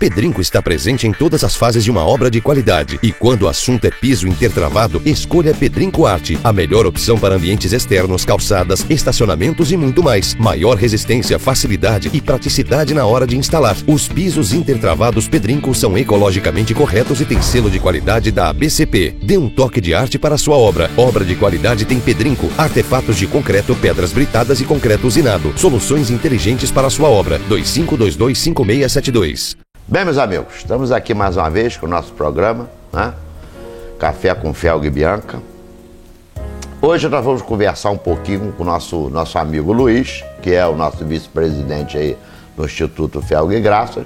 Pedrinco está presente em todas as fases de uma obra de qualidade. E quando o assunto é piso intertravado, escolha Pedrinco Arte. A melhor opção para ambientes externos, calçadas, estacionamentos e muito mais. Maior resistência, facilidade e praticidade na hora de instalar. Os pisos intertravados Pedrinco são ecologicamente corretos e têm selo de qualidade da ABCP. Dê um toque de arte para a sua obra. Obra de qualidade tem Pedrinco. Artefatos de concreto, pedras britadas e concreto usinado. Soluções inteligentes para a sua obra. 2522-5672. Bem, meus amigos, estamos aqui mais uma vez com o nosso programa, né? Café com Felga e Bianca. Hoje nós vamos conversar um pouquinho com o nosso amigo Luiz, que é o nosso vice-presidente aí no Instituto Felga e Graça,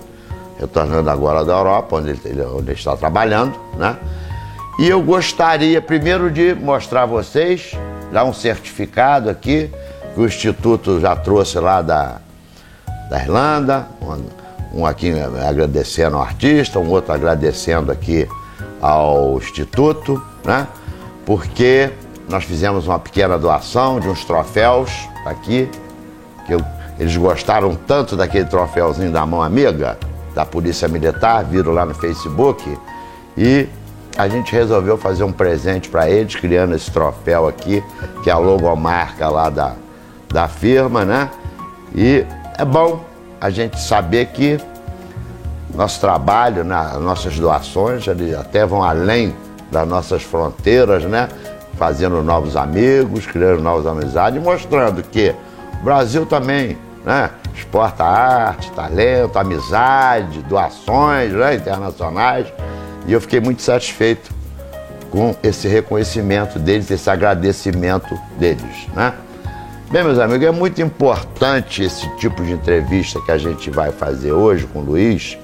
retornando agora da Europa, onde ele está trabalhando, né? E eu gostaria primeiro de mostrar a vocês, dar um certificado aqui, que o Instituto já trouxe lá da Irlanda, um aqui agradecendo ao artista, um outro agradecendo aqui ao Instituto, né? Porque nós fizemos uma pequena doação de uns troféus aqui, que eles gostaram tanto daquele troféuzinho da mão amiga, da Polícia Militar, viram lá no Facebook, e a gente resolveu fazer um presente para eles, criando esse troféu aqui, que é a logomarca lá da firma, né? E é bom a gente saber que nosso trabalho, nossas doações, eles até vão além das nossas fronteiras, né? Fazendo novos amigos, criando novas amizades, mostrando que o Brasil também, né? Exporta arte, talento, amizade, doações, né? Internacionais. E eu fiquei muito satisfeito com esse reconhecimento deles, esse agradecimento deles, né? Bem, meus amigos, é muito importante esse tipo de entrevista que a gente vai fazer hoje com o Luiz,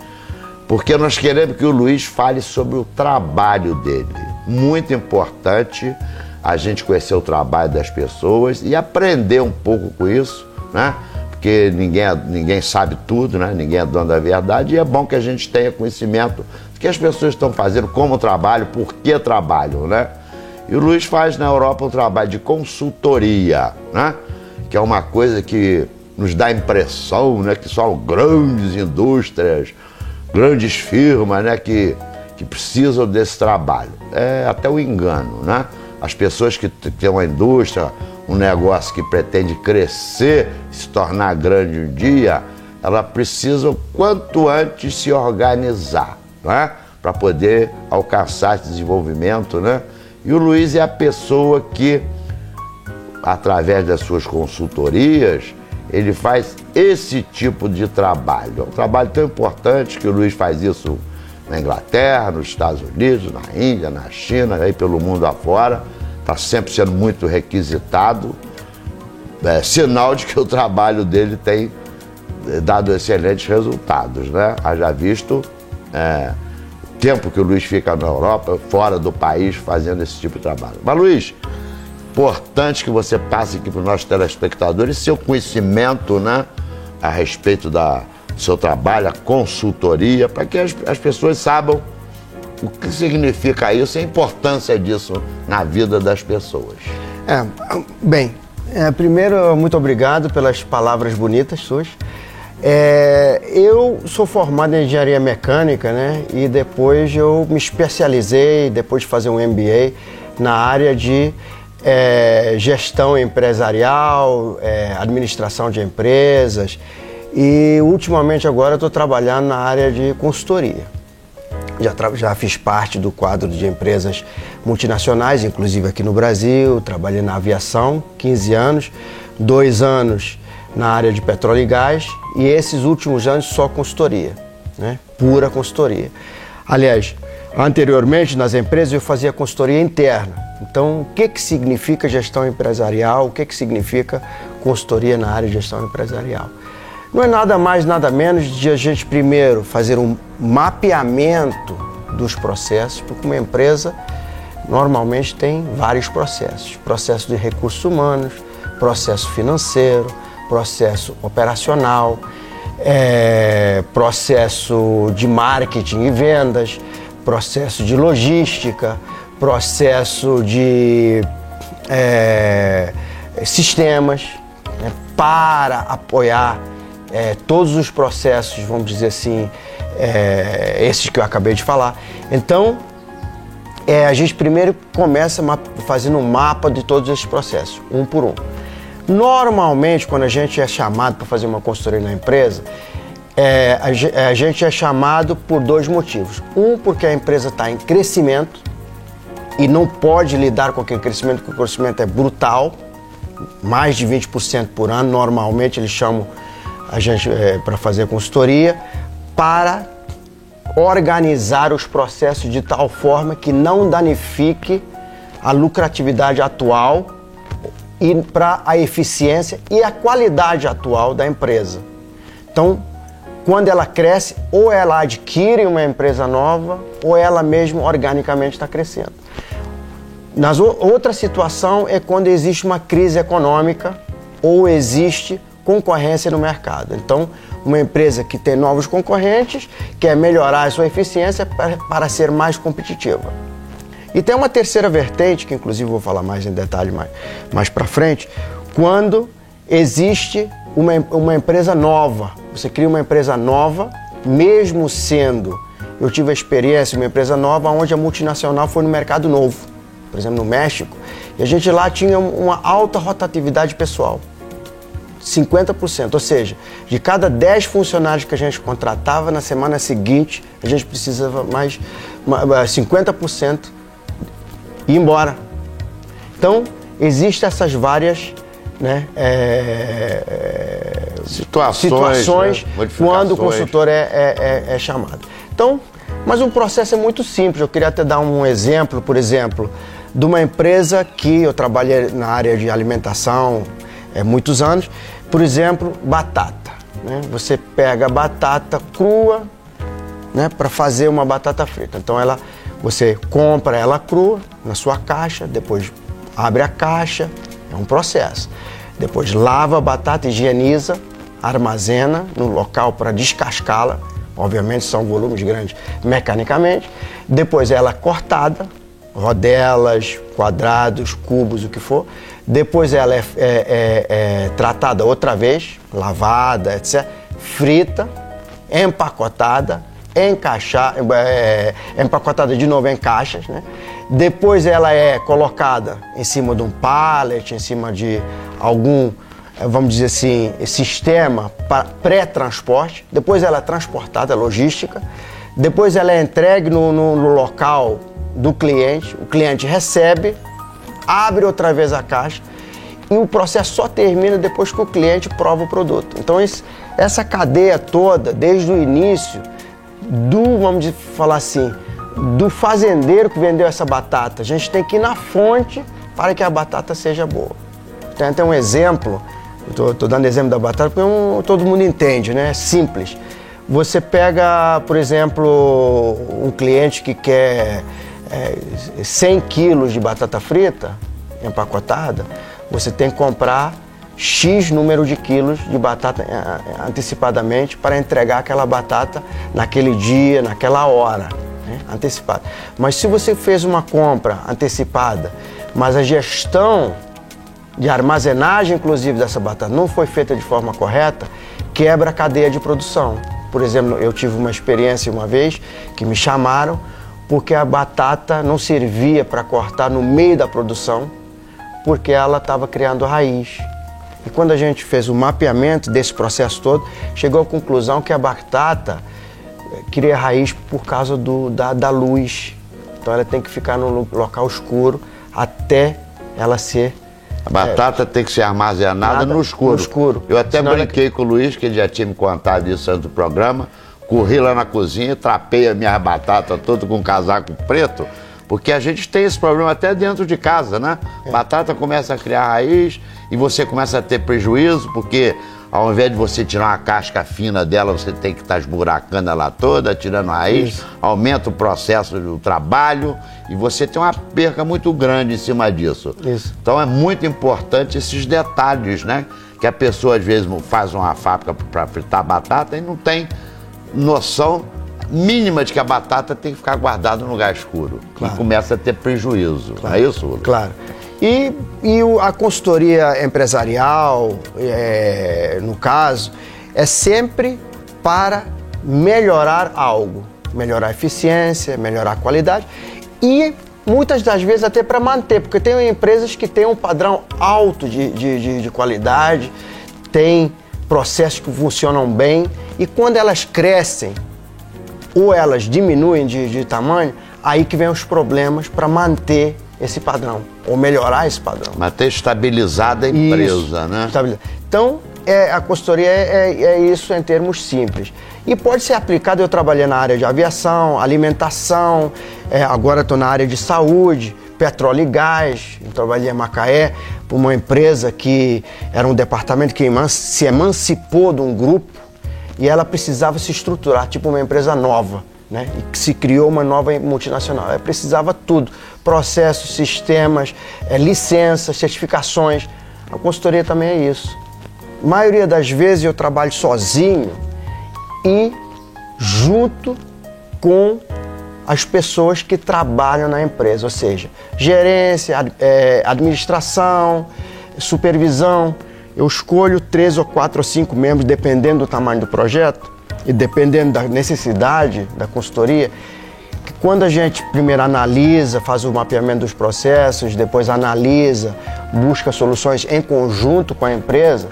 porque nós queremos que o Luiz fale sobre o trabalho dele. Muito importante a gente conhecer o trabalho das pessoas e aprender um pouco com isso, né? Porque ninguém sabe tudo, né? Ninguém é dono da verdade, e é bom que a gente tenha conhecimento do que as pessoas estão fazendo, como trabalham, por que trabalham, né? E o Luiz faz na Europa um trabalho de consultoria, né? Que é uma coisa que nos dá a impressão, né? Que são grandes indústrias, grandes firmas, né? Que precisam desse trabalho. É até o engano, né? As pessoas que têm uma indústria, um negócio que pretende crescer, se tornar grande um dia, ela precisa quanto antes se organizar, né? Para poder alcançar esse desenvolvimento, né? E o Luiz é a pessoa que, através das suas consultorias, ele faz esse tipo de trabalho. É um trabalho tão importante que o Luiz faz isso na Inglaterra, nos Estados Unidos, na Índia, na China, aí pelo mundo afora. Está sempre sendo muito requisitado. É sinal de que o trabalho dele tem dado excelentes resultados, né? Haja visto o tempo que o Luiz fica na Europa, fora do país, fazendo esse tipo de trabalho. Mas, Luiz, importante que você passe aqui para os nossos telespectadores seu conhecimento, né, a respeito do seu trabalho, a consultoria, para que as pessoas saibam o que significa isso e a importância disso na vida das pessoas. Primeiro, muito obrigado pelas palavras bonitas suas. Eu sou formado em engenharia mecânica, né? E depois eu me especializei, depois de fazer um MBA, na área de gestão empresarial, administração de empresas, e ultimamente agora estou trabalhando na área de consultoria. Já fiz parte do quadro de empresas multinacionais, inclusive aqui no Brasil. Trabalhei na aviação, 15 anos, 2 anos na área de petróleo e gás, e esses últimos anos só consultoria, né? Pura consultoria. Aliás, anteriormente nas empresas eu fazia consultoria interna. Então, o que significa gestão empresarial? O que significa consultoria na área de gestão empresarial? Não é nada mais, nada menos de a gente primeiro fazer um mapeamento dos processos, porque uma empresa normalmente tem vários processos. Processo de recursos humanos, processo financeiro, processo operacional, processo de marketing e vendas, processo de logística, processo de sistemas, né, para apoiar todos os processos, vamos dizer assim, esses que eu acabei de falar. Então, a gente primeiro começa fazendo um mapa de todos esses processos, um por um. Normalmente, quando a gente é chamado para fazer uma consultoria na empresa, a gente é chamado por 2 motivos. Um, porque a empresa está em crescimento e não pode lidar com aquele crescimento, porque o crescimento é brutal, mais de 20% por ano. Normalmente eles chamam a gente para fazer consultoria, para organizar os processos de tal forma que não danifique a lucratividade atual e para a eficiência e a qualidade atual da empresa. Então, quando ela cresce, ou ela adquire uma empresa nova, ou ela mesma organicamente está crescendo. Outra situação é quando existe uma crise econômica ou existe concorrência no mercado. Então, uma empresa que tem novos concorrentes quer melhorar a sua eficiência para ser mais competitiva. E tem uma terceira vertente, que inclusive vou falar mais em detalhe mais para frente, quando existe uma empresa nova. Você cria uma empresa nova, mesmo sendo, eu tive a experiência, uma empresa nova onde a multinacional foi no mercado novo, por exemplo, no México, e a gente lá tinha uma alta rotatividade pessoal, 50%, ou seja, de cada 10 funcionários que a gente contratava, na semana seguinte, a gente precisava mais 50% ir embora. Então, existem essas várias situações quando o consultor é chamado. Então, mas o processo é muito simples. Eu queria até dar um exemplo, por exemplo, de uma empresa que eu trabalhei na área de alimentação muitos anos, por exemplo, batata. Você pega a batata crua, para fazer uma batata frita. Então você compra ela crua na sua caixa, depois abre a caixa, é um processo. Depois lava a batata, higieniza, armazena no local para descascá-la. Obviamente são volumes grandes mecanicamente. Depois ela é cortada, rodelas, quadrados, cubos, o que for. Depois ela é tratada outra vez, lavada, etc. Frita, empacotada, empacotada de novo em caixas, Depois ela é colocada em cima de um pallet, em cima de algum, vamos dizer assim, sistema pré-transporte. Depois ela é transportada, logística. Depois ela é entregue no local do cliente. O cliente recebe, abre outra vez a caixa e o processo só termina depois que o cliente prova o produto. Então essa cadeia toda, desde o início, vamos falar assim, do fazendeiro que vendeu essa batata, a gente tem que ir na fonte para que a batata seja boa. Tem até um exemplo, estou dando exemplo da batata porque todo mundo entende, É simples. Você pega, por exemplo, um cliente que quer 100 quilos de batata frita empacotada, você tem que comprar X número de quilos de batata antecipadamente para entregar aquela batata naquele dia, naquela hora, antecipada. Mas se você fez uma compra antecipada, mas a gestão de armazenagem, inclusive, dessa batata não foi feita de forma correta, quebra a cadeia de produção. Por exemplo, eu tive uma experiência uma vez que me chamaram porque a batata não servia para cortar no meio da produção, porque ela estava criando raiz. E quando a gente fez o mapeamento desse processo todo, chegou à conclusão que a batata cria raiz por causa da luz. Então ela tem que ficar no local escuro até ela ser... A batata tem que ser armazenada no escuro. No escuro. Eu até brinquei com o Luiz, que ele já tinha me contado isso antes do programa, corri lá na cozinha, trapei a minha batata toda com um casaco preto, porque a gente tem esse problema até dentro de casa, Batata começa a criar raiz e você começa a ter prejuízo, porque ao invés de você tirar uma casca fina dela, você tem que estar esburacando ela toda, tirando a raiz, isso. Aumenta o processo do trabalho e você tem uma perca muito grande em cima disso. Isso. Então é muito importante esses detalhes, que a pessoa às vezes faz uma fábrica para fritar batata e não tem noção mínima de que a batata tem que ficar guardada num lugar escuro. Claro. E começa a ter prejuízo. Claro. Não é isso, Lula? Claro. E a consultoria empresarial, no caso, é sempre para melhorar algo, melhorar a eficiência, melhorar a qualidade e muitas das vezes até para manter, porque tem empresas que têm um padrão alto de qualidade, tem processos que funcionam bem e quando elas crescem ou elas diminuem de tamanho, aí que vem os problemas para manter esse padrão ou melhorar esse padrão. Manter estabilizada a empresa, né? Então, a consultoria é isso em termos simples. E pode ser aplicado, eu trabalhei na área de aviação, alimentação, agora estou na área de saúde, petróleo e gás. Eu trabalhei em Macaé por uma empresa que era um departamento que se emancipou de um grupo e ela precisava se estruturar, tipo uma empresa nova, né? E que se criou uma nova multinacional. Ela precisava tudo, processos, sistemas, licenças, certificações. A consultoria também é isso. A maioria das vezes eu trabalho sozinho e junto com as pessoas que trabalham na empresa, ou seja, gerência, administração, supervisão. Eu escolho 3 ou 4 ou 5 membros, dependendo do tamanho do projeto e dependendo da necessidade da consultoria. Que quando a gente primeiro analisa, faz o mapeamento dos processos, depois analisa, busca soluções em conjunto com a empresa,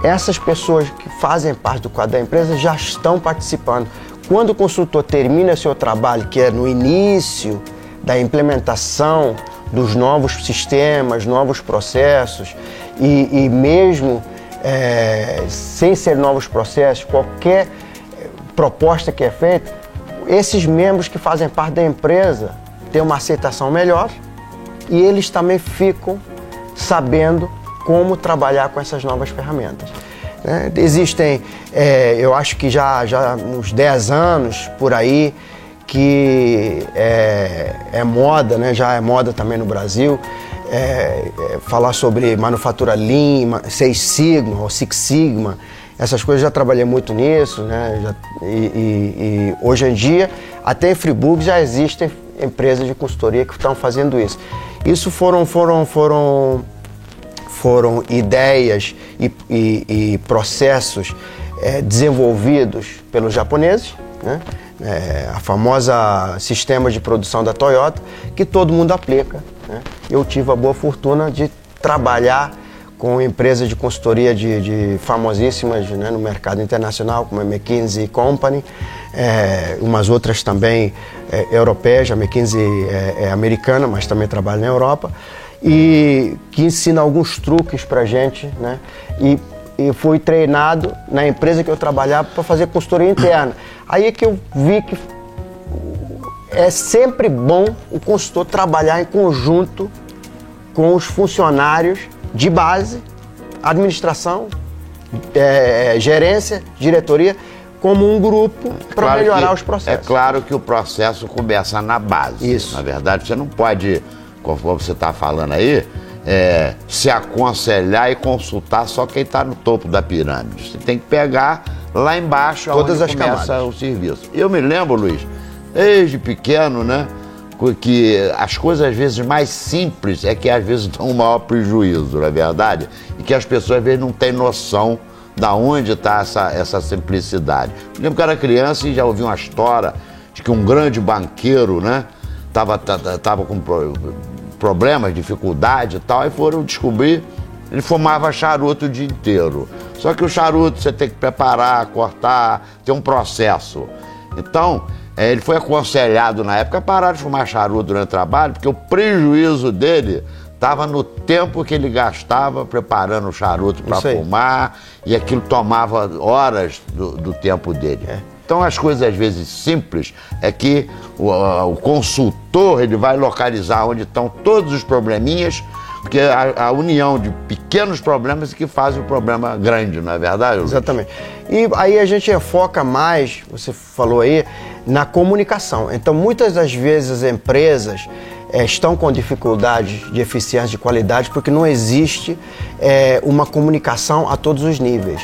essas pessoas que fazem parte do quadro da empresa já estão participando. Quando o consultor termina seu trabalho, que é no início da implementação dos novos sistemas, novos processos, e mesmo sem ser novos processos, qualquer proposta que é feita, esses membros que fazem parte da empresa têm uma aceitação melhor e eles também ficam sabendo como trabalhar com essas novas ferramentas. Existem, eu acho que já uns 10 anos por aí, que é moda, né? Já é moda também no Brasil, falar sobre manufatura Lean, 6 Sigma ou Six Sigma, essas coisas, já trabalhei muito nisso, né? E hoje em dia, até em Friburgo já existem empresas de consultoria que estão fazendo isso. Isso foram ideias e processos desenvolvidos pelos japoneses, né? A famosa sistema de produção da Toyota, que todo mundo aplica, né? Eu tive a boa fortuna de trabalhar com empresas de consultoria de famosíssimas, né, no mercado internacional, como a McKinsey Company, umas outras também europeias. A McKinsey é americana, mas também trabalha na Europa, e que ensina alguns truques pra gente, né? E fui treinado na empresa que eu trabalhava para fazer consultoria interna. Aí é que eu vi que é sempre bom o consultor trabalhar em conjunto com os funcionários de base, administração, gerência, diretoria, como um grupo para melhorar os processos. É claro que o processo começa na base. Isso. Na verdade, você não pode, conforme você está falando aí, se aconselhar e consultar só quem está no topo da pirâmide. Você tem que pegar lá embaixo todas onde as começa camadas. o serviço. Eu me lembro, Luiz, desde pequeno, né, que as coisas às vezes mais simples é que às vezes dão um maior prejuízo, não é verdade? E que as pessoas às vezes não têm noção da onde está essa simplicidade. Eu lembro que eu era criança e já ouvi uma história de que um grande banqueiro, né, tava com problemas, dificuldade e tal, e foram descobrir, ele fumava charuto o dia inteiro. Só que o charuto você tem que preparar, cortar, tem um processo. Então, ele foi aconselhado na época a parar de fumar charuto durante o trabalho, porque o prejuízo dele estava no tempo que ele gastava preparando o charuto para fumar, e aquilo tomava horas do tempo dele. Então, as coisas às vezes simples é que o consultor, ele vai localizar onde estão todos os probleminhas, porque a união de pequenos problemas é que faz o problema grande, não é verdade, Luiz? Exatamente. E aí a gente foca mais, você falou aí, na comunicação. Então, muitas das vezes as empresas estão com dificuldades de eficiência, de qualidade, porque não existe uma comunicação a todos os níveis.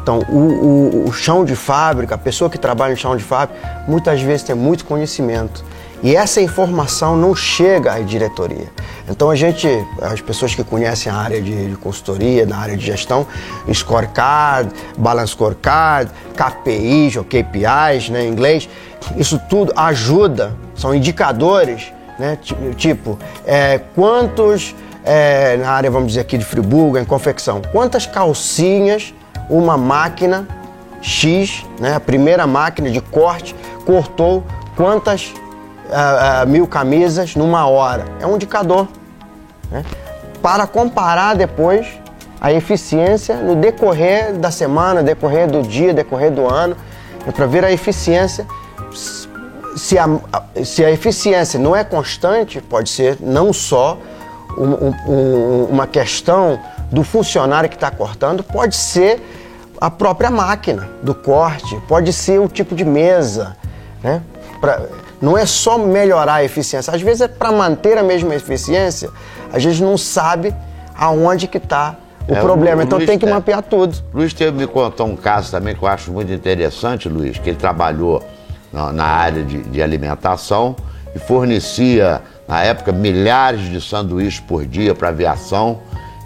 Então, o chão de fábrica, a pessoa que trabalha no chão de fábrica, muitas vezes tem muito conhecimento E essa informação não chega à diretoria. Então as pessoas que conhecem a área de consultoria, na área de gestão, scorecard, balance scorecard, KPIs ou KPIs, né, em inglês, isso tudo ajuda, são indicadores, né, tipo, quantos, na área, vamos dizer aqui de Friburgo, em confecção, quantas calcinhas uma máquina X, né, a primeira máquina de corte, cortou quantas 1000 camisas numa hora. É um indicador, né, para comparar depois a eficiência no decorrer da semana, decorrer do dia, decorrer do ano, para ver a eficiência. Se a eficiência não é constante, pode ser não só uma questão do funcionário que está cortando, pode ser a própria máquina do corte, pode ser o tipo de mesa, né? Não é só melhorar a eficiência, às vezes é para manter a mesma eficiência, a gente não sabe aonde que está o problema, então Luiz, tem que mapear tudo. Luiz me contou um caso também que eu acho muito interessante, Luiz, que ele trabalhou na área de alimentação e fornecia, na época, milhares de sanduíches por dia para a aviação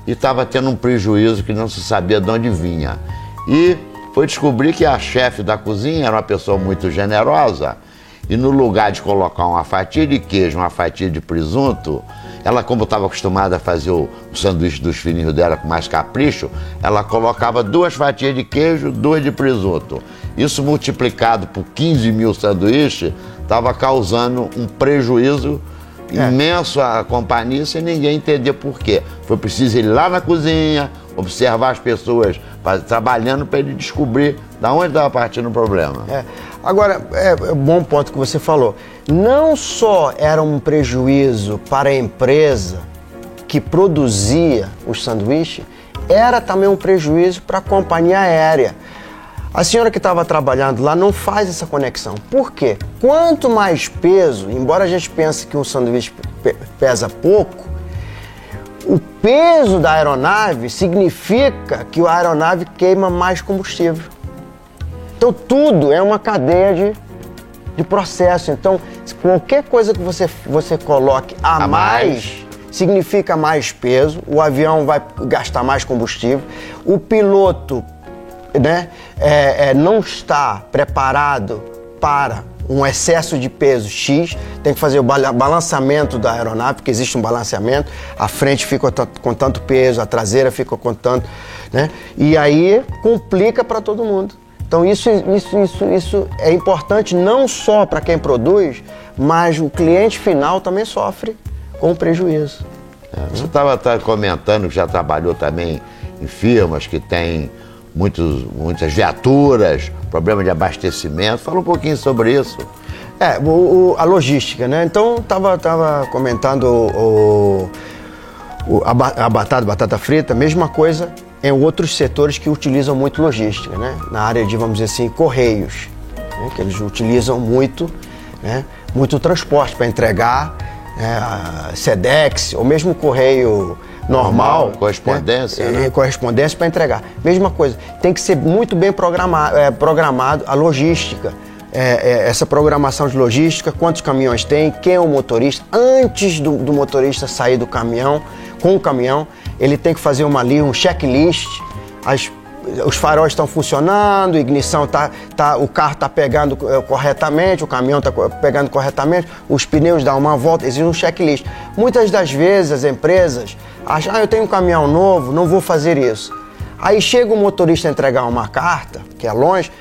e estava tendo um prejuízo que não se sabia de onde vinha. E foi descobrir que a chefe da cozinha era uma pessoa muito generosa e no lugar de colocar uma fatia de queijo, uma fatia de presunto, ela, como estava acostumada a fazer o sanduíche dos filhinhos dela com mais capricho, ela colocava 2 fatias de queijo, 2 de presunto. Isso multiplicado por 15 mil sanduíches, estava causando um prejuízo imenso à companhia sem ninguém entender por quê. Foi preciso ir lá na cozinha, observar as pessoas trabalhando para ele descobrir de onde estava partindo o problema. Agora, é um bom ponto que você falou. Não só era um prejuízo para a empresa que produzia os sanduíches, era também um prejuízo para a companhia aérea. A senhora que estava trabalhando lá não faz essa conexão. Por quê? Quanto mais peso, embora a gente pense que um sanduíche pesa pouco, o peso da aeronave significa que a aeronave queima mais combustível. Então tudo é uma cadeia de processo. Então qualquer coisa que você coloque a mais significa mais peso, o avião vai gastar mais combustível, o piloto, né, não está preparado para um excesso de peso X, tem que fazer o balanceamento da aeronave, porque existe um balanceamento, a frente fica com tanto peso, a traseira fica com tanto, né, e aí complica para todo mundo. Então isso é importante não só para quem produz, mas o cliente final também sofre com prejuízo. Você estava comentando que já trabalhou também em firmas que têm muitas viaturas, problema de abastecimento. Fala um pouquinho sobre isso. A logística, né? Então, estava comentando a batata frita, mesma coisa em outros setores que utilizam muito logística, né? Na área de, vamos dizer assim, correios, né? Que eles utilizam muito, né? Muito transporte para entregar, a Sedex, ou mesmo correio normal, correspondência, né? Correspondência para entregar. Mesma coisa, tem que ser muito bem programado a logística. Essa programação de logística, quantos caminhões tem, quem é o motorista. Antes do motorista sair do caminhão, com o caminhão, ele tem que fazer um checklist. Os faróis estão funcionando, a ignição o carro está pegando corretamente, o caminhão está pegando corretamente, os pneus dão uma volta, existe um checklist. Muitas das vezes as empresas acham, eu tenho um caminhão novo, não vou fazer isso. Aí chega o motorista a entregar uma carta, que é longe,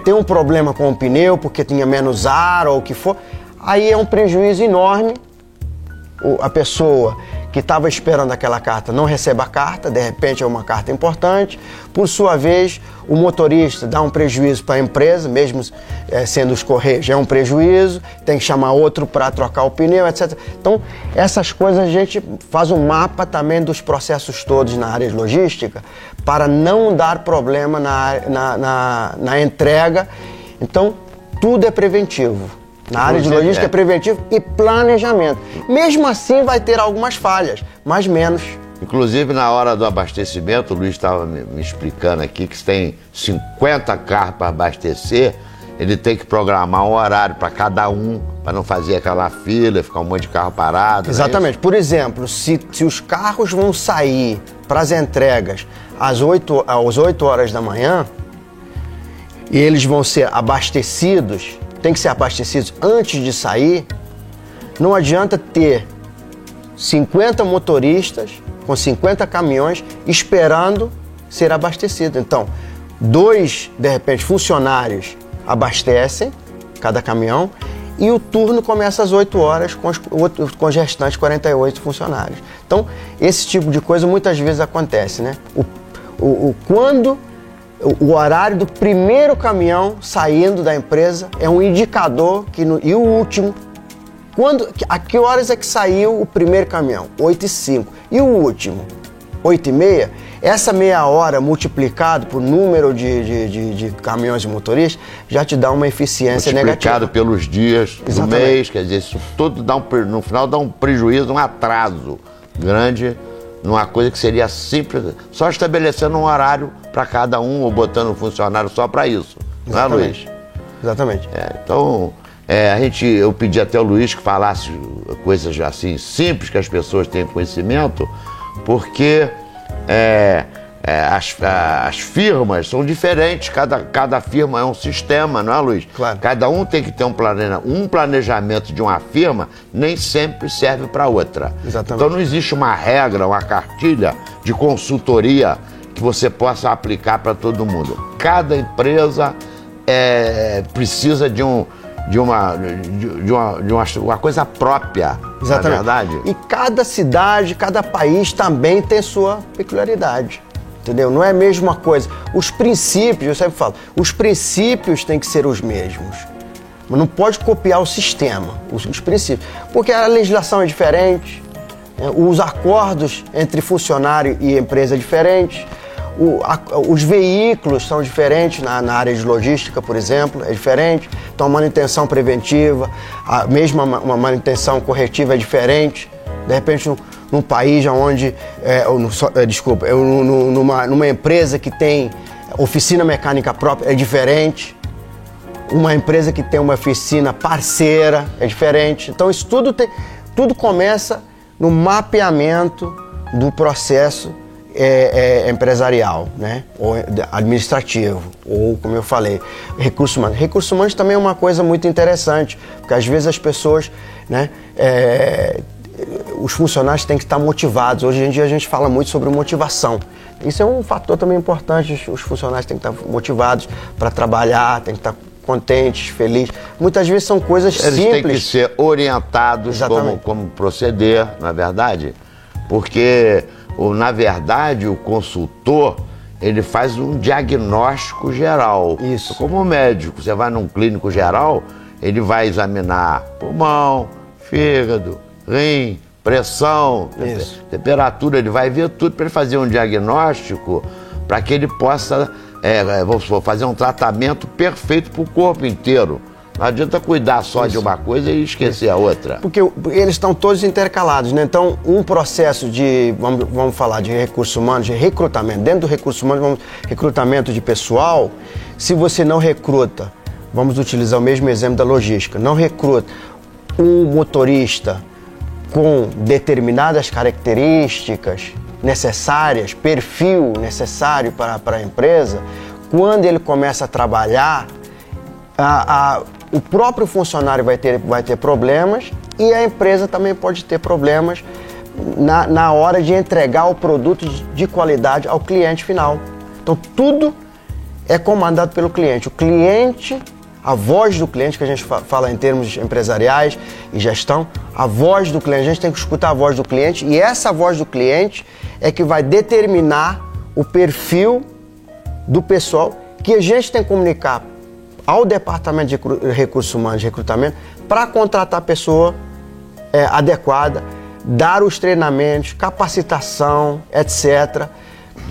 tem um problema com o pneu, porque tinha menos ar ou o que for, aí é um prejuízo enorme. A pessoa que estava esperando aquela carta não recebe a carta, de repente é uma carta importante. Por sua vez, o motorista dá um prejuízo para a empresa, mesmo sendo os correios, já é um prejuízo, tem que chamar outro para trocar o pneu, etc. Então, essas coisas a gente faz um mapa também dos processos todos na área de logística para não dar problema na entrega. Então, tudo é preventivo. Na área de logística é preventivo e planejamento. Mesmo assim vai ter algumas falhas, mas menos. Inclusive na hora do abastecimento, o Luiz estava me explicando aqui que se tem 50 carros para abastecer, ele tem que programar um horário para cada um Para não fazer aquela fila, ficar um monte de carro parado. Exatamente. Por exemplo, se os carros vão sair para as entregas às 8 horas da manhã e eles vão ser abastecidos, tem que ser abastecidos antes de sair, não adianta ter 50 motoristas com 50 caminhões esperando ser abastecido. Então, 2, de repente, funcionários abastecem cada caminhão e o turno começa às 8 horas com os restantes 48 funcionários. Então, esse tipo de coisa muitas vezes acontece, né? Quando o horário do primeiro caminhão saindo da empresa é um indicador e o último, a que horas é que saiu o primeiro caminhão? 8h05. E o último? 8h30? Essa meia hora multiplicado por número de caminhões e motoristas já te dá uma eficiência negativa. Multiplicado pelos dias do mês, quer dizer, isso tudo no final dá um prejuízo, um atraso grande numa coisa que seria simples, só estabelecendo um horário para cada um ou botando um funcionário só para isso. Não é, Luiz? Exatamente. Então, eu pedi até ao Luiz que falasse coisas assim simples que as pessoas tenham conhecimento, porque as firmas são diferentes, cada firma é um sistema, não é, Luiz? Claro. Cada um tem que ter um planejamento de uma firma, nem sempre serve para outra. Exatamente. Então não existe uma regra, uma cartilha de consultoria que você possa aplicar para todo mundo. Cada empresa precisa de uma coisa própria, exatamente, na verdade. E cada cidade, cada país também tem sua peculiaridade, entendeu? Não é a mesma coisa. Os princípios, eu sempre falo, os princípios têm que ser os mesmos. Mas não pode copiar o sistema, os princípios. Porque a legislação é diferente, os acordos entre funcionário e empresa é diferente, os veículos são diferentes na área de logística, por exemplo, é diferente. Então, a manutenção preventiva, mesmo uma manutenção corretiva é diferente. De repente, num país onde, numa empresa que tem oficina mecânica própria é diferente. Uma empresa que tem uma oficina parceira é diferente. Então, isso tudo começa no mapeamento do processo empresarial, né? Ou administrativo, ou, como eu falei, recursos humanos. Recursos humanos também é uma coisa muito interessante, porque às vezes as pessoas, né, os funcionários têm que estar motivados. Hoje em dia a gente fala muito sobre motivação. Isso é um fator também importante. Os funcionários têm que estar motivados para trabalhar, têm que estar contentes, felizes. Muitas vezes são coisas simples. Eles têm que ser orientados como proceder, não é verdade? Porque na verdade, o consultor, ele faz um diagnóstico geral. Isso. Como médico, você vai num clínico geral, ele vai examinar pulmão, fígado, rim, pressão, temperatura, ele vai ver tudo para ele fazer um diagnóstico, para que ele possa fazer um tratamento perfeito para o corpo inteiro. Não adianta cuidar só de uma coisa e esquecer a outra. Porque eles estão todos intercalados, né? Então, um processo de, vamos falar de recursos humanos, de recrutamento. Dentro do recurso humano, recrutamento de pessoal, se você não recruta, vamos utilizar o mesmo exemplo da logística, não recruta um motorista com determinadas características necessárias, perfil necessário para a empresa, quando ele começa a trabalhar, o próprio funcionário vai ter problemas e a empresa também pode ter problemas na hora de entregar o produto de qualidade ao cliente final. Então, tudo é comandado pelo cliente. O cliente, a voz do cliente, que a gente fala em termos empresariais e gestão, a voz do cliente, a gente tem que escutar a voz do cliente e essa voz do cliente é que vai determinar o perfil do pessoal que a gente tem que comunicar ao Departamento de Recursos Humanos de Recrutamento para contratar a pessoa adequada, dar os treinamentos, capacitação, etc.,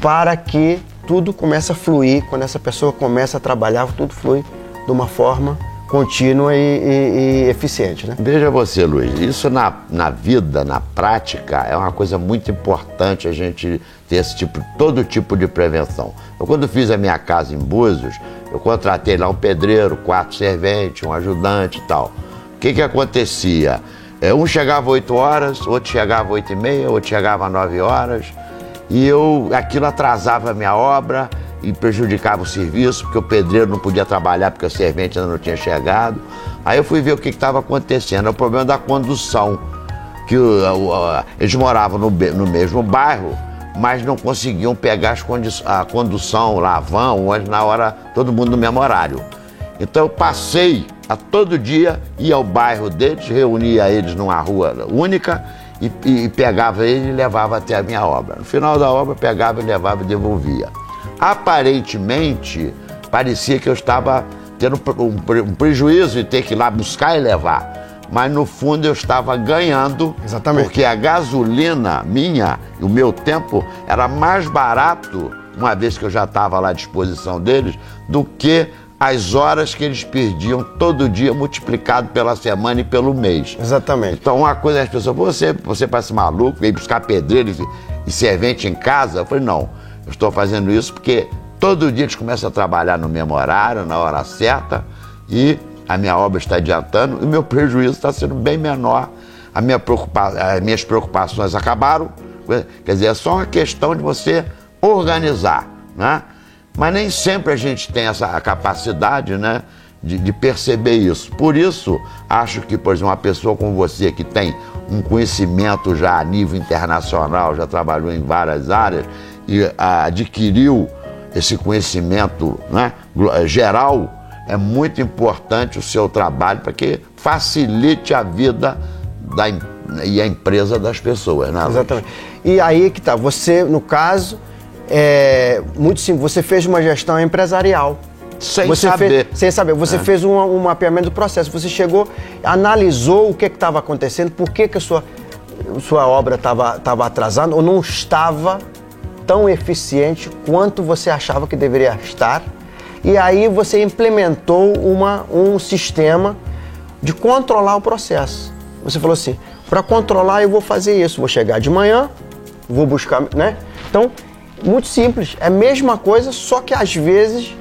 para que tudo comece a fluir. Quando essa pessoa começa a trabalhar, tudo flui de uma forma contínua e eficiente, né? Veja você, Luiz, isso na vida, na prática, é uma coisa muito importante a gente ter todo tipo de prevenção. Eu, quando fiz a minha casa em Búzios, eu contratei lá um pedreiro, 4 serventes, um ajudante e tal. que acontecia? Um chegava 8 horas, outro chegava 8h30, outro chegava 9 horas, e aquilo atrasava a minha obra e prejudicava o serviço, porque o pedreiro não podia trabalhar porque o servente ainda não tinha chegado. Aí eu fui ver o que estava acontecendo, é o problema da condução, que eles moravam no mesmo bairro, mas não conseguiam pegar a condução, lá, van, na hora, todo mundo no mesmo horário. Então eu passei a todo dia, ia ao bairro deles, reunia eles numa rua única e pegava eles e levava até a minha obra. No final da obra, pegava e levava e devolvia. Aparentemente, parecia que eu estava tendo um prejuízo de ter que ir lá buscar e levar. Mas no fundo eu estava ganhando. Exatamente. Porque a gasolina minha, o meu tempo, era mais barato, uma vez que eu já estava lá à disposição deles, do que as horas que eles perdiam todo dia, multiplicado pela semana e pelo mês. Exatamente. Então uma coisa, as pessoas, você parece maluco, veio buscar pedreiro e servente em casa. Eu falei, não, eu estou fazendo isso porque todo dia eles começam a trabalhar no mesmo horário, na hora certa, e a minha obra está adiantando e o meu prejuízo está sendo bem menor. As minhas preocupações acabaram. Quer dizer, é só uma questão de você organizar, né? Mas nem sempre a gente tem essa capacidade, né, de perceber isso. Por isso, acho que, por exemplo, uma pessoa como você, que tem um conhecimento já a nível internacional, já trabalhou em várias áreas e adquiriu esse conhecimento, né, geral, é muito importante o seu trabalho para que facilite a vida e a empresa das pessoas, né? Exatamente. E aí que tá, você, no caso, muito simples, você fez uma gestão empresarial. Sem saber. Você fez um mapeamento do processo. Você chegou, analisou o que estava acontecendo, por que a sua obra estava atrasando ou não estava tão eficiente quanto você achava que deveria estar. E aí você implementou um sistema de controlar o processo. Você falou assim, para controlar eu vou fazer isso, vou chegar de manhã, vou buscar, né? Então, muito simples, é a mesma coisa, só que às vezes,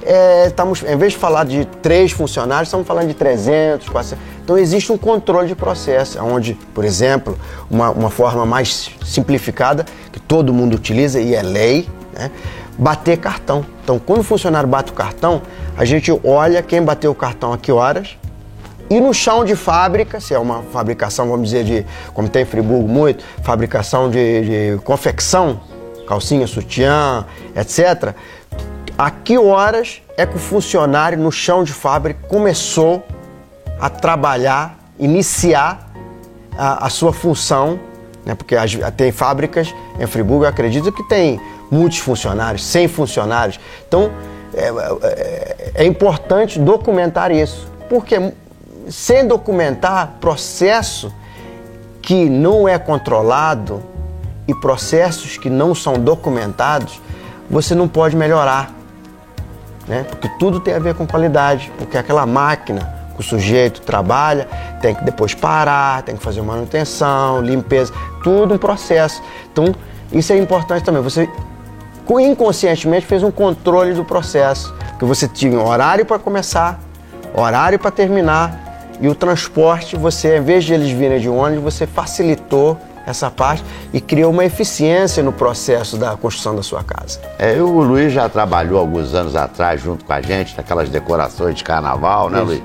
em vez de falar de 3 funcionários, estamos falando de 300, 400. Então existe um controle de processo, onde, por exemplo, uma forma mais simplificada, que todo mundo utiliza e é lei, né? Bater cartão. Então, quando o funcionário bate o cartão, a gente olha quem bateu o cartão a que horas, e no chão de fábrica, se é uma fabricação, vamos dizer, como tem em Friburgo muito, fabricação de confecção, calcinha, sutiã, etc. A que horas é que o funcionário no chão de fábrica começou a trabalhar, iniciar a sua função, né? Porque tem fábricas em Friburgo, eu acredito que tem muitos funcionários, 100 funcionários. Então, é importante documentar isso, porque sem documentar processo que não é controlado e processos que não são documentados, você não pode melhorar, né? Porque tudo tem a ver com qualidade, porque aquela máquina que o sujeito trabalha tem que depois parar, tem que fazer manutenção, limpeza, tudo um processo. Então, isso é importante também. Você inconscientemente fez um controle do processo, porque você tinha horário para começar, horário para terminar, e o transporte, você, em vez de eles virem de ônibus, você facilitou essa parte e criou uma eficiência no processo da construção da sua casa. O Luiz já trabalhou alguns anos atrás junto com a gente, naquelas decorações de carnaval, né, Luiz?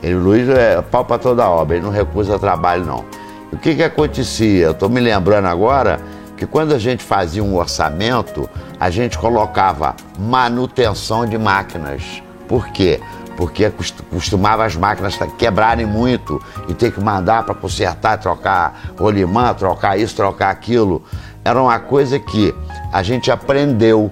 O Luiz é pau para toda a obra, ele não recusa trabalho, não. E o que acontecia? Eu estou me lembrando agora que quando a gente fazia um orçamento, a gente colocava manutenção de máquinas. Por quê? Porque costumava as máquinas quebrarem muito e ter que mandar para consertar, trocar rolimã, trocar isso, trocar aquilo. Era uma coisa que a gente aprendeu,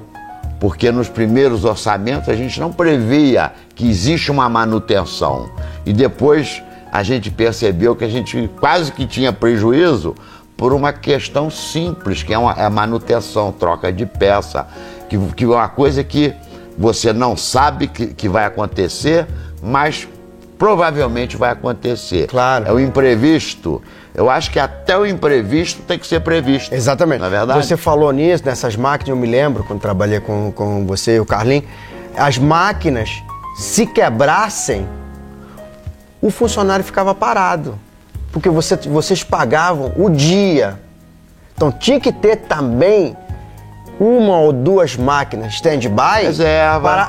porque nos primeiros orçamentos a gente não previa que existe uma manutenção. E depois a gente percebeu que a gente quase que tinha prejuízo por uma questão simples, que é a manutenção, troca de peça, que é uma coisa que você não sabe que vai acontecer, mas provavelmente vai acontecer. Claro. É o imprevisto. Eu acho que até o imprevisto tem que ser previsto. Exatamente. Não é verdade? Você falou nisso, nessas máquinas, eu me lembro, quando trabalhei com você e o Carlinhos, as máquinas, se quebrassem, o funcionário ficava parado, porque vocês pagavam o dia. Então tinha que ter também uma ou duas máquinas stand-by,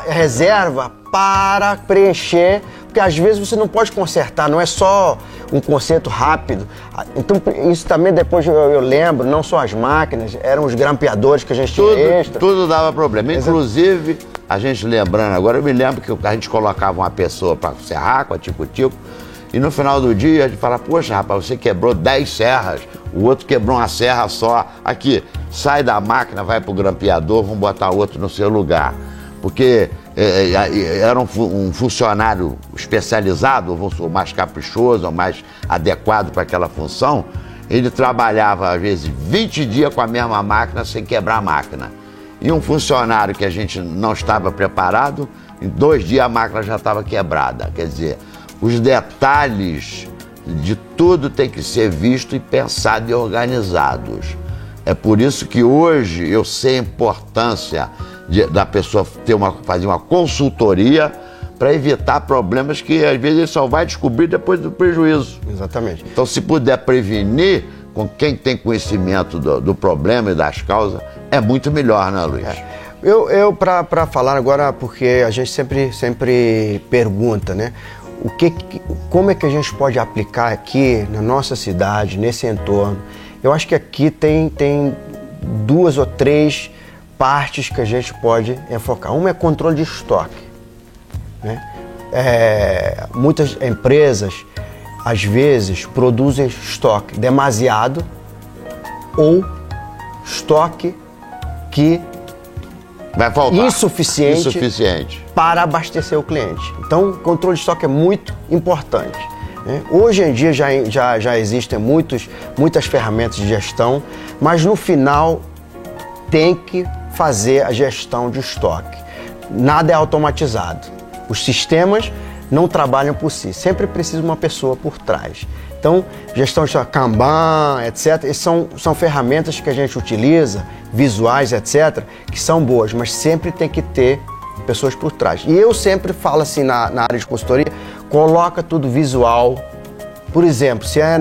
reserva para preencher, porque às vezes você não pode consertar, não é só um conserto rápido. Então isso também depois eu lembro, não só as máquinas, eram os grampeadores que a gente tinha extra. Tudo dava problema, inclusive, a gente lembrando agora, eu me lembro que a gente colocava uma pessoa para serrar com a tico-tico, e no final do dia a gente fala, poxa rapaz, você quebrou 10 serras, o outro quebrou uma serra só. Aqui, sai da máquina, vai pro grampeador, vamos botar outro no seu lugar. Porque era um funcionário especializado, ou mais caprichoso, ou mais adequado para aquela função. Ele trabalhava, às vezes, 20 dias com a mesma máquina sem quebrar a máquina. E um funcionário que a gente não estava preparado, em 2 dias a máquina já estava quebrada. Quer dizer, os detalhes de tudo tem que ser visto e pensado e organizados. É por isso que hoje eu sei a importância da pessoa fazer uma consultoria para evitar problemas que às vezes ele só vai descobrir depois do prejuízo. Exatamente. Então, se puder prevenir com quem tem conhecimento do problema e das causas, é muito melhor, né, Luiz? Eu para falar agora, porque a gente sempre pergunta, né? Como é que a gente pode aplicar aqui na nossa cidade, nesse entorno? Eu acho que aqui tem 2 ou 3 partes que a gente pode enfocar. Uma é controle de estoque, né? Muitas empresas, às vezes, produzem estoque demasiado ou estoque que vai faltar. Insuficiente para abastecer o cliente. Então, o controle de estoque é muito importante, né? Hoje em dia já existem muitas ferramentas de gestão, mas no final tem que fazer a gestão de estoque. Nada é automatizado. Os sistemas não trabalham por si. Sempre precisa uma pessoa por trás. Então, gestão de estoque, Kanban, etc., são ferramentas que a gente utiliza, visuais, etc., que são boas, mas sempre tem que ter pessoas por trás. E eu sempre falo assim na área de consultoria, coloca tudo visual. Por exemplo, se é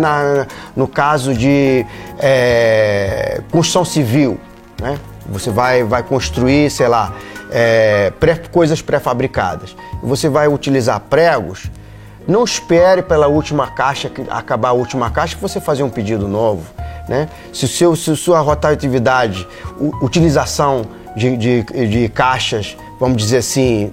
no caso de construção civil, né? Você vai construir, sei lá, coisas pré-fabricadas. Você vai utilizar pregos. Não espere pela última caixa, acabar a última caixa, você fazer um pedido novo, né? Se sua rotatividade, utilização de caixas, vamos dizer assim,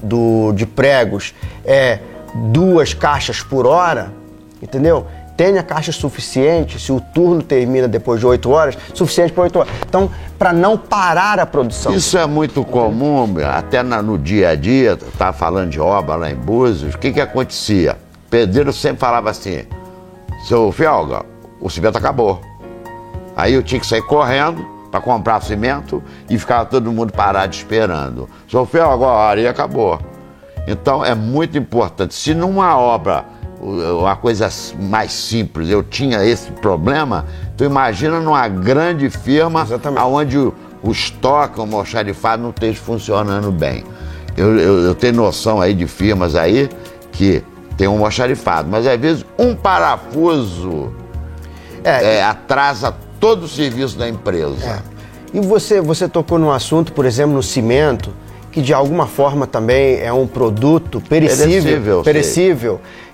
de pregos, é 2 caixas por hora, entendeu? Tenha caixa suficiente, se o turno termina depois de 8 horas, suficiente para 8 horas. Então, para não parar a produção. Isso é muito comum, até no dia a dia, estava falando de obra lá em Búzios, o que acontecia? O pedreiro sempre falava assim, seu Felga, o cimento acabou. Aí eu tinha que sair correndo para comprar cimento e ficava todo mundo parado esperando. Seu Felga, agora a areia acabou. Então, é muito importante. Se numa obra, uma coisa mais simples, eu tinha esse problema, tu imagina numa grande firma onde o estoque, o almoxarifado não esteja funcionando bem. Eu tenho noção aí de firmas aí que tem um almoxarifado, mas às vezes um parafuso atrasa todo o serviço da empresa. E você tocou num assunto, por exemplo, no cimento, que de alguma forma também é um produto perecível.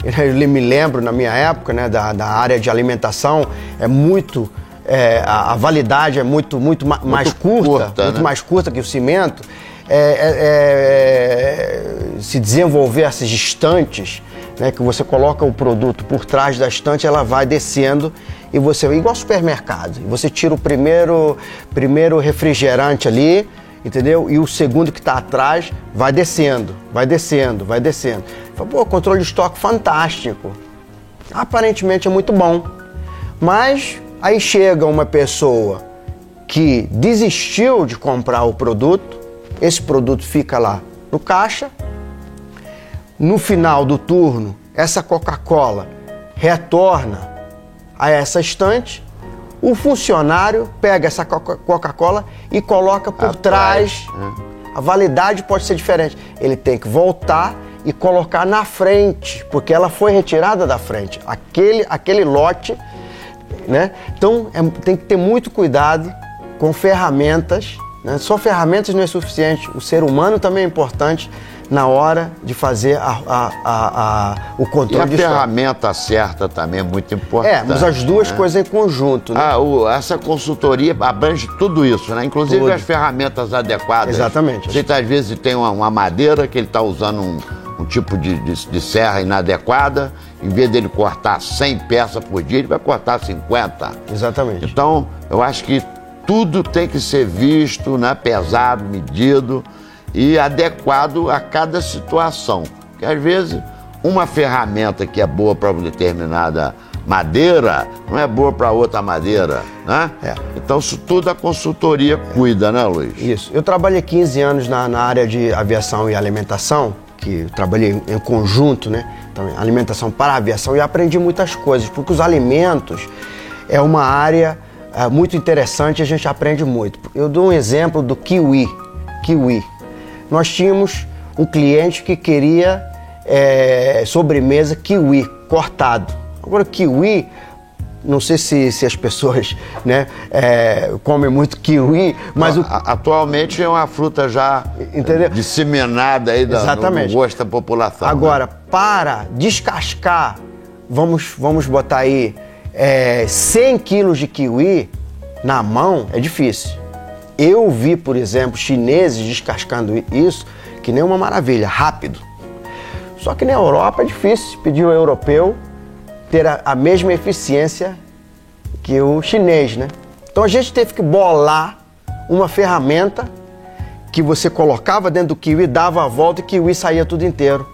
Eu me lembro, na minha época, né, da área de alimentação, a validade é muito mais curta, muito mais curta que o cimento. Se desenvolver essas estantes, né, que você coloca o produto por trás da estante, ela vai descendo e você, igual supermercado, você tira o primeiro refrigerante ali, entendeu? E o segundo que está atrás vai descendo. Pô, controle de estoque fantástico. Aparentemente é muito bom. Mas aí chega uma pessoa que desistiu de comprar o produto, esse produto fica lá no caixa. No final do turno, essa Coca-Cola retorna a essa estante. O funcionário pega essa Coca-Cola e coloca por trás. A validade pode ser diferente. Ele tem que voltar e colocar na frente, porque ela foi retirada da frente, aquele lote, né? Então tem que ter muito cuidado com ferramentas, né? Só ferramentas não é suficiente, o ser humano também é importante na hora de fazer o controle de estoque. E a ferramenta certa também é muito importante. Mas as duas coisas em conjunto, né? Essa consultoria abrange tudo isso, né? Inclusive tudo. As ferramentas adequadas. Exatamente. Você às vezes tem uma madeira que ele está usando um tipo de serra inadequada, em vez dele cortar 100 peças por dia, ele vai cortar 50. Exatamente. Então, eu acho que tudo tem que ser visto, né? Pesado, medido e adequado a cada situação. Porque às vezes uma ferramenta que é boa para uma determinada madeira não é boa para outra madeira, né? Então isso tudo a consultoria cuida, né, Luiz? Isso. Eu trabalhei 15 anos na área de aviação e alimentação, que eu trabalhei em conjunto, né? Então, alimentação para a aviação, e aprendi muitas coisas, porque os alimentos é uma área muito interessante e a gente aprende muito. Eu dou um exemplo do kiwi. Nós tínhamos um cliente que queria sobremesa kiwi, cortado. Agora, kiwi, não sei se as pessoas, né, comem muito kiwi, mas atualmente é uma fruta já disseminada aí no gosto da população. Agora, né? Para descascar, vamos botar aí 100 quilos de kiwi na mão, é difícil. Eu vi, por exemplo, chineses descascando isso, que nem uma maravilha, rápido. Só que na Europa é difícil pedir ao europeu ter a mesma eficiência que o chinês, né? Então a gente teve que bolar uma ferramenta que você colocava dentro do kiwi, dava a volta e o kiwi saía tudo inteiro,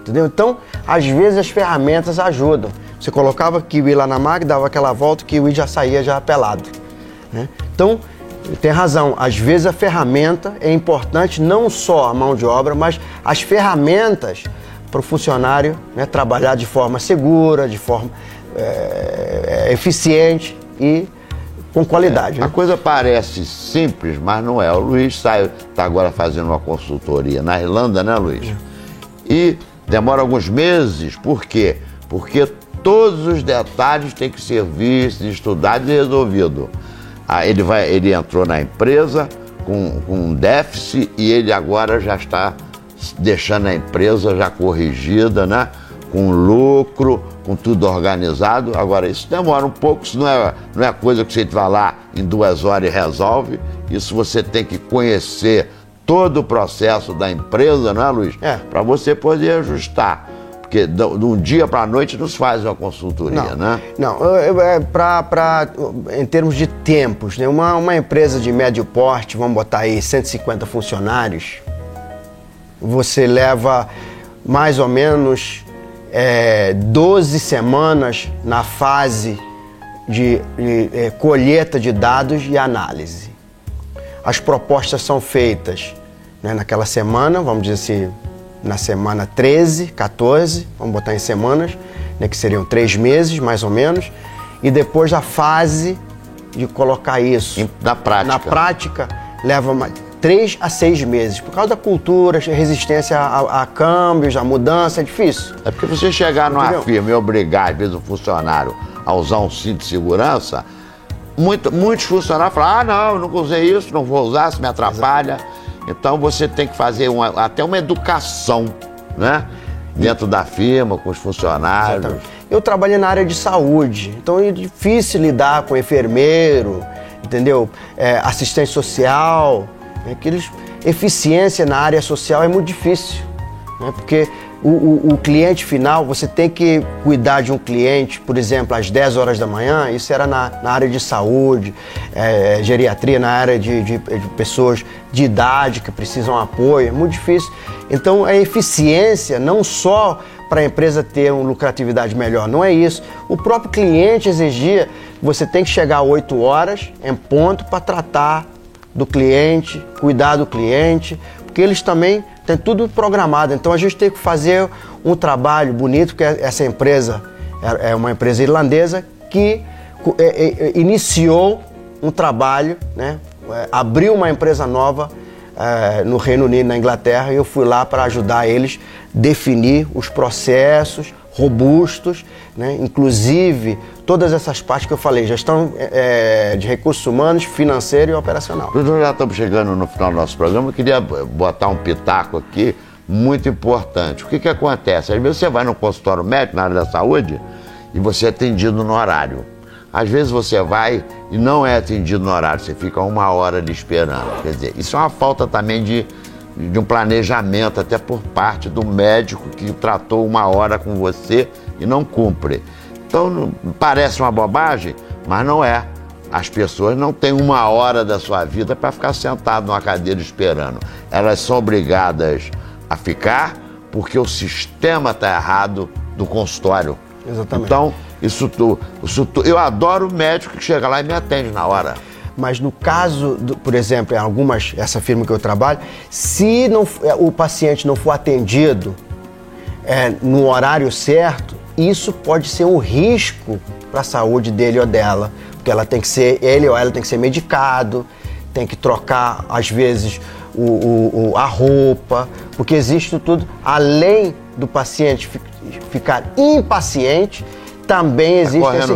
entendeu? Então, às vezes as ferramentas ajudam. Você colocava o kiwi lá na máquina, dava aquela volta, o kiwi já saía já pelado, né? Então, tem razão, às vezes a ferramenta é importante, não só a mão de obra, mas as ferramentas para o funcionário, né, trabalhar de forma segura, de forma eficiente e com qualidade. Né? A coisa parece simples, mas não é. O Luiz está agora fazendo uma consultoria na Irlanda, né, Luiz? E demora alguns meses, por quê? Porque todos os detalhes têm que ser vistos, estudados e resolvidos. Ele entrou na empresa com um déficit e ele agora já está deixando a empresa já corrigida, né? Com lucro, com tudo organizado. Agora, isso demora um pouco, isso não é coisa que você vai lá em 2 horas e resolve. Isso você tem que conhecer todo o processo da empresa, não é, Luiz? Para você poder ajustar. Porque de um dia para a noite não se faz uma consultoria, né? Não, em termos de tempos, né? Uma empresa de médio porte, vamos botar aí 150 funcionários, você leva mais ou menos 12 semanas na fase de colheita de dados e análise. As propostas são feitas, né, naquela semana, vamos dizer assim, na semana 13, 14, vamos botar em semanas, né, que seriam 3 meses, mais ou menos, e depois a fase de colocar isso na prática leva 3 a 6 meses, por causa da cultura, resistência a câmbios, a mudança, é difícil. É porque você chegar numa firma e obrigar, às vezes, um funcionário a usar um cinto de segurança, muitos funcionários falam, não, eu nunca usei isso, não vou usar, isso me atrapalha. Então você tem que fazer até uma educação, né? Dentro da firma, com os funcionários. Exatamente. Eu trabalhei na área de saúde, então é difícil lidar com enfermeiro, entendeu? Assistente social, eficiência na área social é muito difícil, né? Porque o cliente final, você tem que cuidar de um cliente, por exemplo, às 10 horas da manhã, isso era na área de saúde, geriatria, na área de pessoas de idade que precisam de apoio, é muito difícil. Então a eficiência, não só para a empresa ter uma lucratividade melhor, não é isso. O próprio cliente exigia, você tem que chegar às 8 horas em ponto para tratar do cliente, cuidar do cliente, porque eles também têm tudo programado. Então a gente tem que fazer um trabalho bonito, porque essa empresa é uma empresa irlandesa que iniciou um trabalho, né? Abriu uma empresa nova no Reino Unido, na Inglaterra, e eu fui lá para ajudar eles a definir os processos robustos, né? Inclusive todas essas partes que eu falei, gestão de recursos humanos, financeiro e operacional. Nós já estamos chegando no final do nosso programa, eu queria botar um pitaco aqui muito importante. O que acontece? Às vezes você vai no consultório médico, na área da saúde, e você é atendido no horário. Às vezes você vai e não é atendido no horário, você fica 1 hora ali esperando. Quer dizer, isso é uma falta também de um planejamento, até por parte do médico que tratou 1 hora com você e não cumpre. Então, parece uma bobagem, mas não é. As pessoas não têm 1 hora da sua vida para ficar sentado numa cadeira esperando. Elas são obrigadas a ficar porque o sistema está errado do consultório. Exatamente. Então, eu adoro o médico que chega lá e me atende na hora. Mas no caso, por exemplo, em essa firma que eu trabalho, se o paciente não for atendido no horário certo, isso pode ser um risco para a saúde dele ou dela, porque ele ou ela tem que ser medicado, tem que trocar, às vezes, a roupa, porque existe tudo, além do paciente ficar impaciente, também existe esse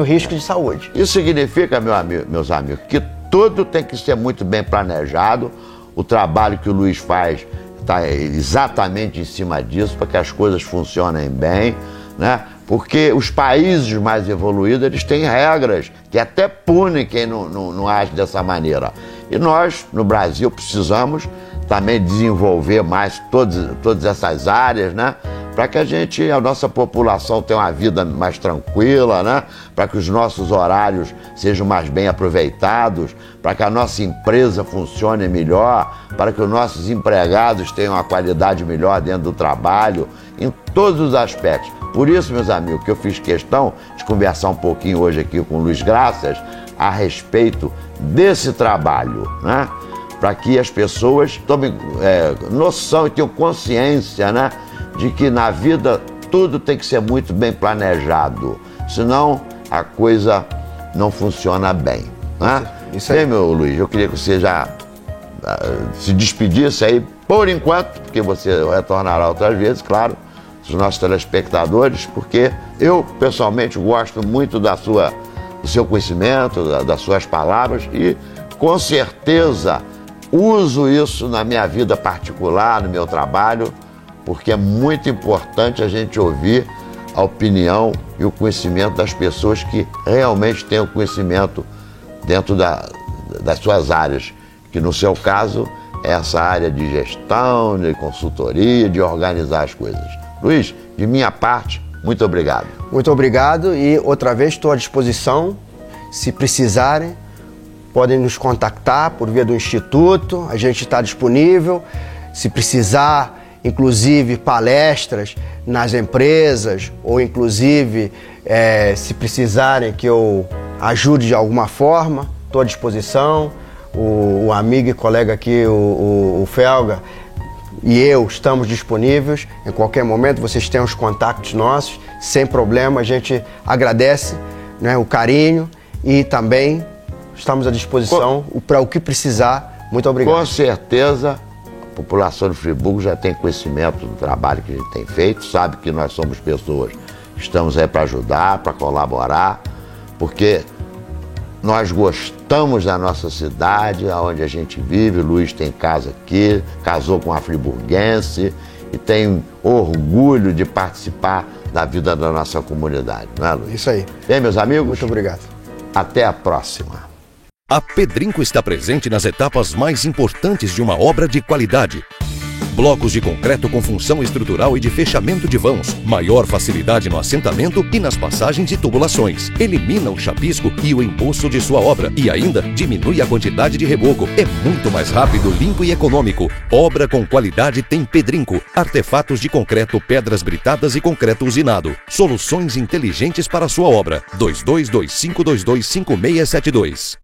risco de saúde. Isso significa, meus amigos, que tudo tem que ser muito bem planejado. O trabalho que o Luiz faz está exatamente em cima disso, para que as coisas funcionem bem, né? Porque os países mais evoluídos, eles têm regras que até punem quem não age dessa maneira. E nós, no Brasil, precisamos também desenvolver mais todas essas áreas, né? Para que a nossa população tenha uma vida mais tranquila, né? Para que os nossos horários sejam mais bem aproveitados, para que a nossa empresa funcione melhor, para que os nossos empregados tenham uma qualidade melhor dentro do trabalho, em todos os aspectos. Por isso, meus amigos, que eu fiz questão de conversar um pouquinho hoje aqui com o Luiz Graças a respeito desse trabalho, né? Para que as pessoas tomem noção e tenham consciência, né? De que na vida tudo tem que ser muito bem planejado, senão a coisa não funciona bem, né? Isso aí. Bem, meu Luiz, eu queria que você já se despedisse aí por enquanto, porque você retornará outras vezes, claro, dos nossos telespectadores, porque eu pessoalmente gosto muito do seu conhecimento, das suas palavras, e com certeza uso isso na minha vida particular, no meu trabalho, porque é muito importante a gente ouvir a opinião e o conhecimento das pessoas que realmente têm o conhecimento dentro das suas áreas, que no seu caso é essa área de gestão, de consultoria, de organizar as coisas. Luiz, de minha parte, muito obrigado. Muito obrigado e outra vez estou à disposição. Se precisarem, podem nos contactar por via do Instituto, a gente está disponível. Se precisar, inclusive palestras nas empresas ou inclusive se precisarem que eu ajude de alguma forma, estou à disposição. O amigo e colega aqui, o Felga, e eu estamos disponíveis em qualquer momento. Vocês têm os contatos nossos, sem problema. A gente agradece, né, o carinho e também estamos à disposição para o que precisar. Muito obrigado. Com certeza, a população de Friburgo já tem conhecimento do trabalho que a gente tem feito, sabe que nós somos pessoas que estamos aí para ajudar, para colaborar, porque nós gostamos da nossa cidade, onde a gente vive. O Luiz tem casa aqui, casou com uma friburguense e tem orgulho de participar da vida da nossa comunidade, não é, Luiz? Isso aí. Bem, meus amigos? Muito obrigado. Até a próxima. A Pedrinco está presente nas etapas mais importantes de uma obra de qualidade. Blocos de concreto com função estrutural e de fechamento de vãos, maior facilidade no assentamento e nas passagens e tubulações, elimina o chapisco e o empoço de sua obra e ainda diminui a quantidade de reboco. É muito mais rápido, limpo e econômico. Obra com qualidade tem Pedrinco. Artefatos de concreto, pedras britadas e concreto usinado. Soluções inteligentes para a sua obra. 2225225672.